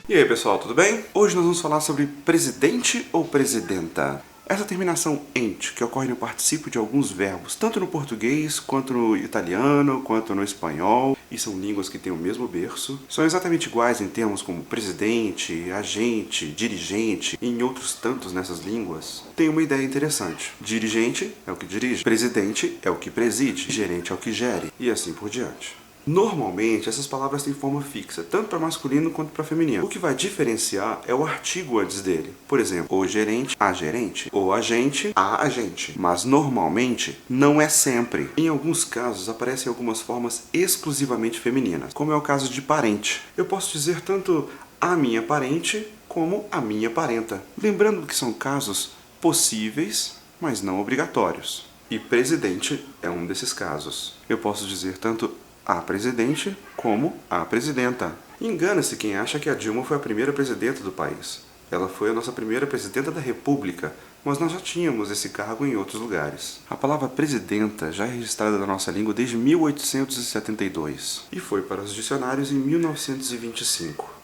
E aí pessoal, tudo bem? Hoje nós vamos falar sobre presidente ou presidenta. Essa terminação ente, que ocorre no particípio de alguns verbos, tanto no português, quanto no italiano, quanto no espanhol, e são línguas que têm o mesmo berço, são exatamente iguais em termos como presidente, agente, dirigente, e em outros tantos nessas línguas, tem uma ideia interessante. Dirigente é o que dirige, presidente é o que preside, gerente é o que gere, e assim por diante. Normalmente, essas palavras têm forma fixa, tanto para masculino quanto para feminino. O que vai diferenciar é o artigo antes dele. Por exemplo, o gerente, a gerente, o agente, a agente. Mas normalmente, não é sempre. Em alguns casos, aparecem algumas formas exclusivamente femininas, como é o caso de parente. Eu posso dizer tanto a minha parente como a minha parenta. Lembrando que são casos possíveis, mas não obrigatórios. E presidente é um desses casos. Eu posso dizer tanto a presidente como a presidenta. Engana-se quem acha que a Dilma foi a primeira presidenta do país. Ela foi a nossa primeira presidenta da República, mas nós já tínhamos esse cargo em outros lugares. A palavra presidenta já é registrada na nossa língua desde 1872 e foi para os dicionários em 1925.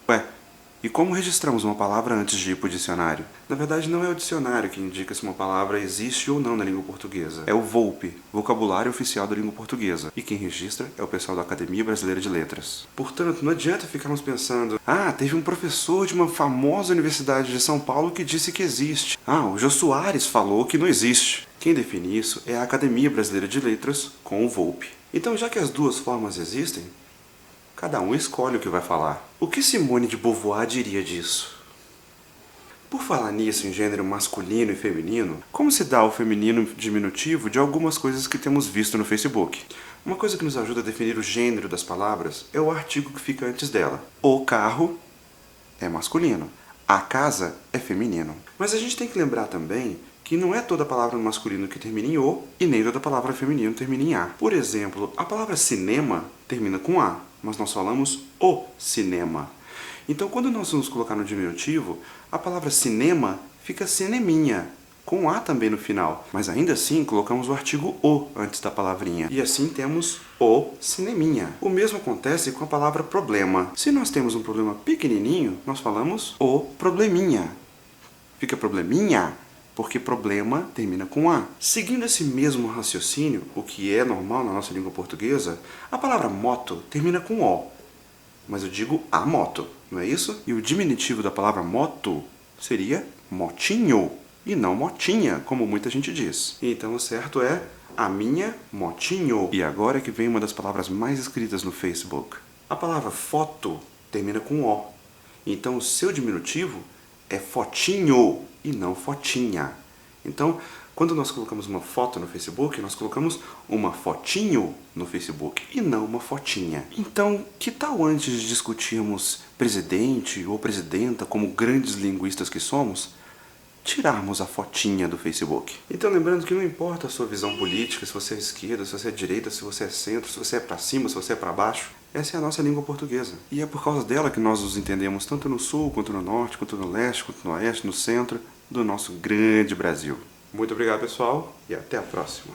E como registramos uma palavra antes de ir para o dicionário? Na verdade, não é o dicionário que indica se uma palavra existe ou não na língua portuguesa. É o VOLPE, Vocabulário Oficial da Língua Portuguesa. E quem registra é o pessoal da Academia Brasileira de Letras. Portanto, não adianta ficarmos pensando: teve um professor de uma famosa universidade de São Paulo que disse que existe. O Jô Soares falou que não existe. Quem define isso é a Academia Brasileira de Letras com o VOLPE. Então, já que as duas formas existem, cada um escolhe o que vai falar. O que Simone de Beauvoir diria disso? Por falar nisso em gênero masculino e feminino, como se dá o feminino diminutivo de algumas coisas que temos visto no Facebook? Uma coisa que nos ajuda a definir o gênero das palavras é o artigo que fica antes dela. O carro é masculino, a casa é feminino. Mas a gente tem que lembrar também que não é toda palavra masculino que termina em O e nem toda palavra feminino termina em A. Por exemplo, a palavra cinema termina com A, mas nós falamos o cinema. Então, quando nós vamos colocar no diminutivo, a palavra cinema fica cineminha, com A também no final. Mas ainda assim, colocamos o artigo o antes da palavrinha. E assim temos o cineminha. O mesmo acontece com a palavra problema. Se nós temos um problema pequenininho, nós falamos o probleminha. Fica probleminha, porque problema termina com A. Seguindo esse mesmo raciocínio, o que é normal na nossa língua portuguesa, a palavra moto termina com O. Mas eu digo a moto, não é isso? E o diminutivo da palavra moto seria motinho, e não motinha, como muita gente diz. Então o certo é a minha motinho. E agora é que vem uma das palavras mais escritas no Facebook. A palavra foto termina com O. Então o seu diminutivo é fotinho e não fotinha. Então, quando nós colocamos uma foto no Facebook, nós colocamos uma fotinho no Facebook e não uma fotinha. Então, que tal antes de discutirmos presidente ou presidenta como grandes linguistas que somos, tirarmos a fotinha do Facebook? Então, lembrando que não importa a sua visão política, se você é esquerda, se você é direita, se você é centro, se você é para cima, se você é para baixo, essa é a nossa língua portuguesa. E é por causa dela que nós nos entendemos tanto no sul, quanto no norte, quanto no leste, quanto no oeste, no centro do nosso grande Brasil. Muito obrigado, pessoal, e até a próxima.